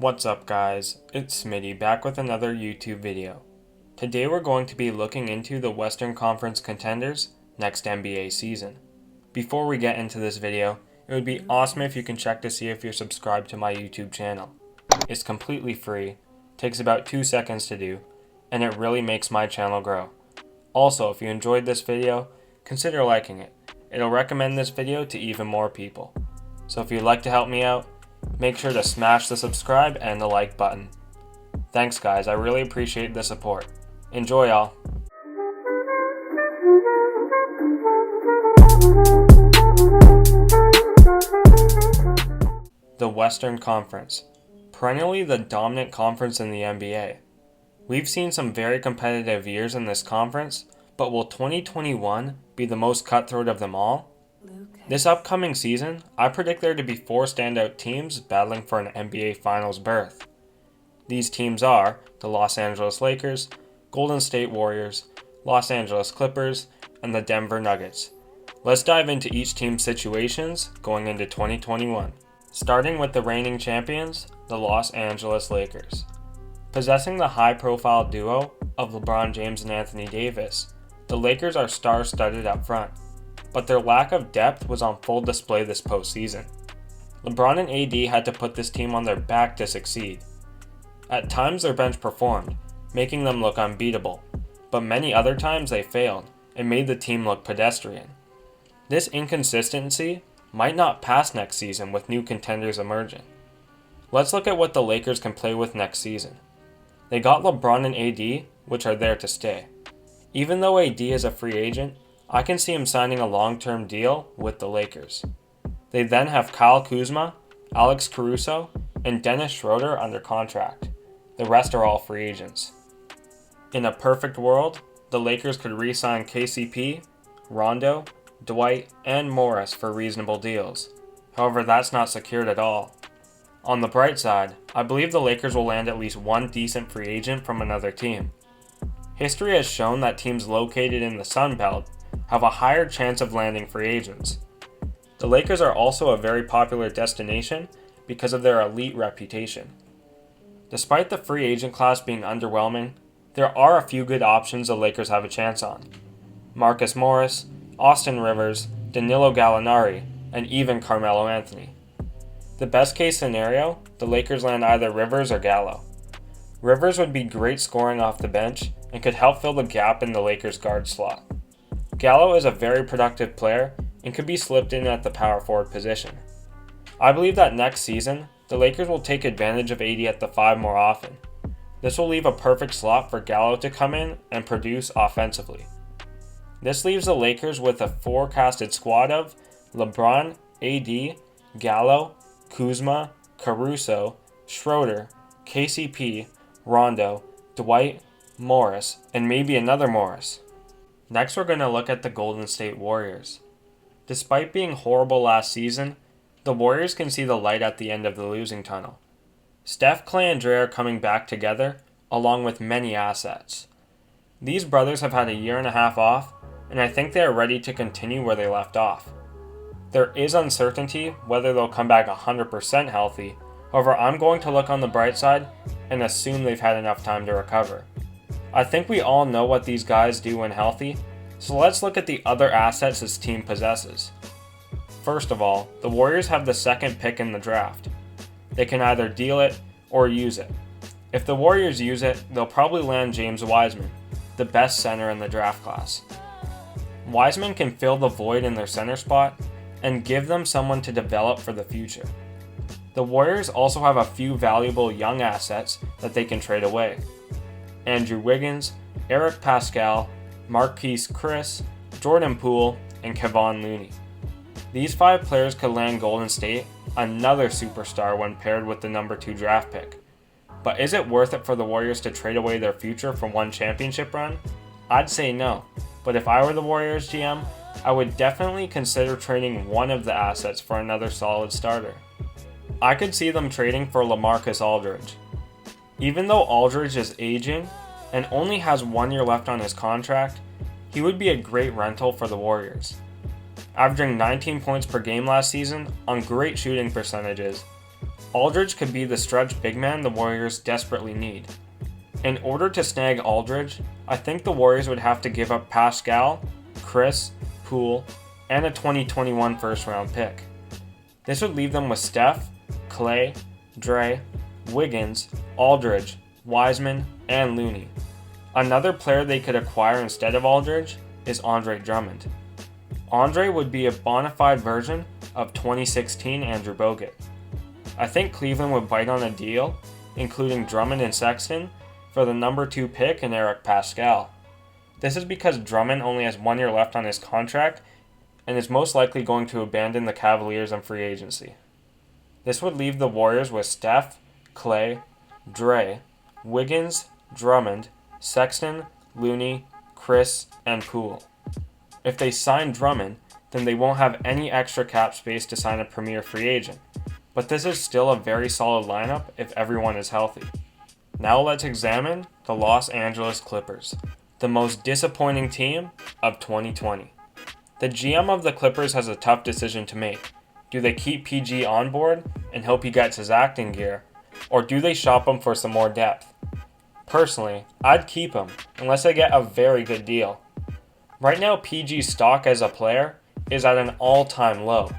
What's up guys, it's Smitty back with another YouTube video. Today we're going to be looking into the Western Conference contenders next NBA season. Before we get into this video, it would be awesome if you can check to see if you're subscribed to my YouTube channel. It's completely free, takes about 2 seconds to do, and it really makes my channel grow. Also, if you enjoyed this video, consider liking it. It'll recommend this video to even more people. So if you'd like to help me out, make sure to smash the subscribe and the like button. Thanks guys, I really appreciate the support. Enjoy y'all. The Western Conference, perennially the dominant conference in the NBA. We've seen some very competitive years in this conference, but will 2021 be the most cutthroat of them all? This upcoming season, I predict there to be 4 standout teams battling for an NBA Finals berth. These teams are the Los Angeles Lakers, Golden State Warriors, Los Angeles Clippers, and the Denver Nuggets. Let's dive into each team's situations going into 2021. Starting with the reigning champions, the Los Angeles Lakers. Possessing the high-profile duo of LeBron James and Anthony Davis, the Lakers are star-studded up front, but their lack of depth was on full display this postseason. LeBron and AD had to put this team on their back to succeed. At times their bench performed, making them look unbeatable, but many other times they failed and made the team look pedestrian. This inconsistency might not pass next season with new contenders emerging. Let's look at what the Lakers can play with next season. They got LeBron and AD, which are there to stay. Even though AD is a free agent, I can see him signing a long-term deal with the Lakers. They then have Kyle Kuzma, Alex Caruso, and Dennis Schroeder under contract. The rest are all free agents. In a perfect world, the Lakers could re-sign KCP, Rondo, Dwight, and Morris for reasonable deals. However, that's not secured at all. On the bright side, I believe the Lakers will land at least one decent free agent from another team. History has shown that teams located in the Sun Belt have a higher chance of landing free agents. The Lakers are also a very popular destination because of their elite reputation. Despite the free agent class being underwhelming, there are a few good options the Lakers have a chance on. Marcus Morris, Austin Rivers, Danilo Gallinari, and even Carmelo Anthony. The best case scenario, the Lakers land either Rivers or Gallo. Rivers would be great scoring off the bench and could help fill the gap in the Lakers guard slot. Gallo is a very productive player and could be slipped in at the power forward position. I believe that next season, the Lakers will take advantage of AD at the 5 more often. This will leave a perfect slot for Gallo to come in and produce offensively. This leaves the Lakers with a forecasted squad of LeBron, AD, Gallo, Kuzma, Caruso, Schroeder, KCP, Rondo, Dwight, Morris, and maybe another Morris. Next we're going to look at the Golden State Warriors. Despite being horrible last season, the Warriors can see the light at the end of the losing tunnel. Steph, Clay, and Dre are coming back together, along with many assets. These brothers have had a year and a half off, and I think they are ready to continue where they left off. There is uncertainty whether they'll come back 100% healthy, however I'm going to look on the bright side and assume they've had enough time to recover. I think we all know what these guys do when healthy, so let's look at the other assets this team possesses. First of all, the Warriors have the 2nd pick in the draft. They can either deal it or use it. If the Warriors use it, they'll probably land James Wiseman, the best center in the draft class. Wiseman can fill the void in their center spot and give them someone to develop for the future. The Warriors also have a few valuable young assets that they can trade away. Andrew Wiggins, Eric Pascal, Marquise Chris, Jordan Poole, and Kevon Looney. These 5 players could land Golden State another superstar when paired with the number 2 draft pick. But is it worth it for the Warriors to trade away their future for one championship run? I'd say no, but if I were the Warriors GM, I would definitely consider trading one of the assets for another solid starter. I could see them trading for LaMarcus Aldridge. Even though Aldridge is aging and only has 1 year left on his contract, he would be a great rental for the Warriors. Averaging 19 points per game last season on great shooting percentages, Aldridge could be the stretch big man the Warriors desperately need. In order to snag Aldridge, I think the Warriors would have to give up Pascal, Chris, Poole, and a 2021 first round pick. This would leave them with Steph, Clay, Dre, Wiggins, Aldridge, Wiseman, and Looney. Another player they could acquire instead of Aldridge is Andre Drummond. Andre would be a bona fide version of 2016 Andrew Bogut. I think Cleveland would bite on a deal, including Drummond and Sexton, for the number 2 pick and Eric Pascal. This is because Drummond only has 1 year left on his contract and is most likely going to abandon the Cavaliers in free agency. This would leave the Warriors with Steph, Clay, Dre, Wiggins, Drummond, Sexton, Looney, Chris, and Poole. If they sign Drummond, then they won't have any extra cap space to sign a premier free agent, but this is still a very solid lineup if everyone is healthy. Now let's examine the Los Angeles Clippers, the most disappointing team of 2020. The GM of the Clippers has a tough decision to make. Do they keep PG on board and hope he gets his acting gear, or do they shop him for some more depth? Personally, I'd keep him unless I get a very good deal. Right now, PG's stock as a player is at an all-time low,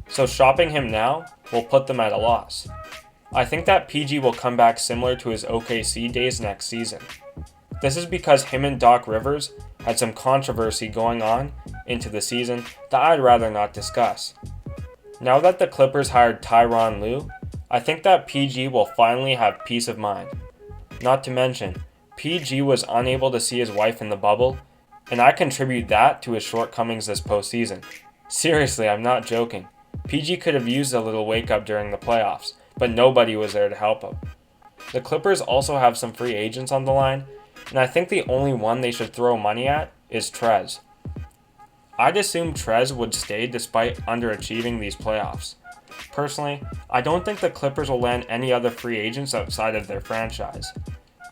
so shopping him now will put them at a loss. I think that PG will come back similar to his OKC days next season. This is because him and Doc Rivers had some controversy going on into the season that I'd rather not discuss. Now that the Clippers hired Tyronn Lue, I think that PG will finally have peace of mind. Not to mention, PG was unable to see his wife in the bubble, and I contribute that to his shortcomings this postseason. Seriously, I'm not joking. PG could have used a little wake up during the playoffs, but nobody was there to help him. The Clippers also have some free agents on the line, and I think the only one they should throw money at is Trez. I'd assume Trez would stay despite underachieving these playoffs. Personally, I don't think the Clippers will land any other free agents outside of their franchise.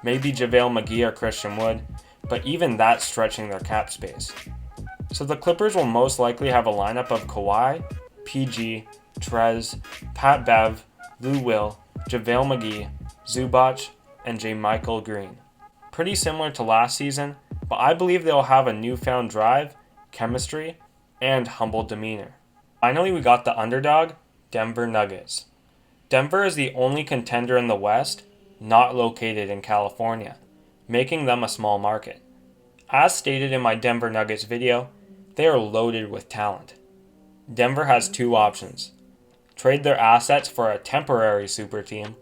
Maybe JaVale McGee or Christian Wood, but even that's stretching their cap space. So the Clippers will most likely have a lineup of Kawhi, PG, Trez, Pat Bev, Lou Will, JaVale McGee, Zubac, and Jamichael Green. Pretty similar to last season, but I believe they'll have a newfound drive, chemistry, and humble demeanor. Finally, we got the underdog, Denver Nuggets. Denver is the only contender in the West not located in California, making them a small market. As stated in my Denver Nuggets video, they are loaded with talent. Denver has 2 options: trade their assets for a temporary super team,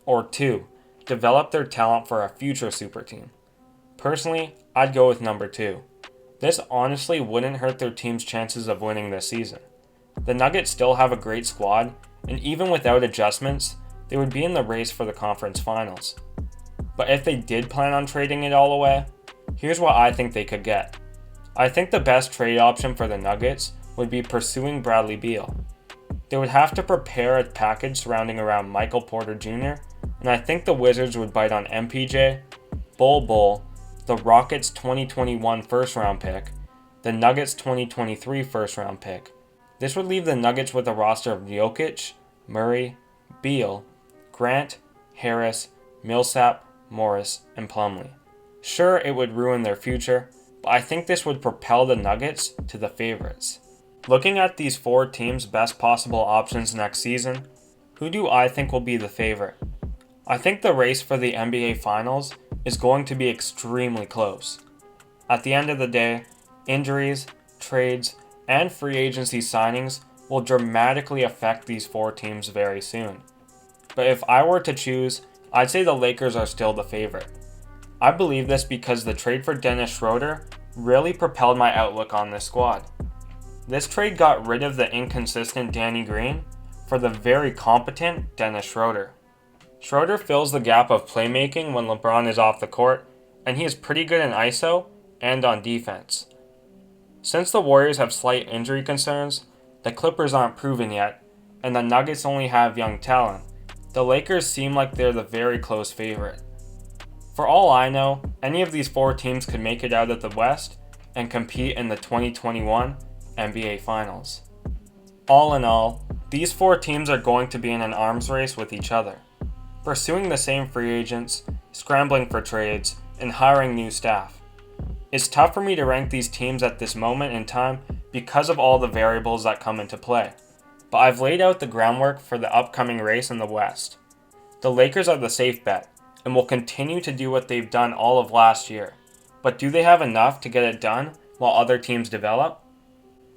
or 2, develop their talent for a future super team. Personally, I'd go with number 2. This honestly wouldn't hurt their team's chances of winning this season. The Nuggets still have a great squad, and even without adjustments, they would be in the race for the conference finals. But if they did plan on trading it all away, here's what I think they could get. I think the best trade option for the Nuggets would be pursuing Bradley Beal. They would have to prepare a package surrounding around Michael Porter Jr., and I think the Wizards would bite on MPJ, Bol, the Rockets' 2021 first-round pick, the Nuggets' 2023 first-round pick. This would leave the Nuggets with a roster of Jokic, Murray, Beal, Grant, Harris, Millsap, Morris, and Plumlee. Sure, it would ruin their future, but I think this would propel the Nuggets to the favorites. Looking at these 4 teams' best possible options next season, who do I think will be the favorite? I think the race for the NBA Finals is going to be extremely close. At the end of the day, injuries, trades, and free agency signings will dramatically affect these 4 teams very soon. But if I were to choose, I'd say the Lakers are still the favorite. I believe this because the trade for Dennis Schroeder really propelled my outlook on this squad. This trade got rid of the inconsistent Danny Green for the very competent Dennis Schroeder. Schroeder fills the gap of playmaking when LeBron is off the court, and he is pretty good in ISO and on defense. Since the Warriors have slight injury concerns, the Clippers aren't proven yet, and the Nuggets only have young talent, the Lakers seem like they're the very close favorite. For all I know, any of these 4 teams could make it out of the West and compete in the 2021 NBA Finals. All in all, These 4 teams are going to be in an arms race with each other, pursuing the same free agents, scrambling for trades, and hiring new staff. It's tough for me to rank these teams at this moment in time because of all the variables that come into play, but I've laid out the groundwork for the upcoming race in the West. The Lakers are the safe bet, and will continue to do what they've done all of last year. But do they have enough to get it done while other teams develop?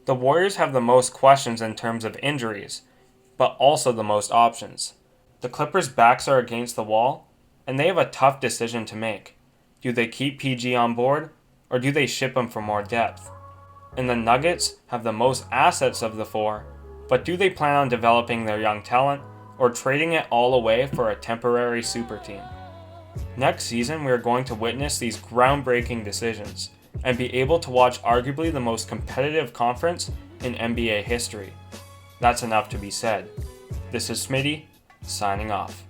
The Warriors have the most questions in terms of injuries, but also the most options. The Clippers' backs are against the wall, and they have a tough decision to make. Do they keep PG on board, or do they ship him for more depth? And the Nuggets have the most assets of the 4, but do they plan on developing their young talent, or trading it all away for a temporary super team? Next season, we are going to witness these groundbreaking decisions, and be able to watch arguably the most competitive conference in NBA history. That's enough to be said. This is Smitty, signing off.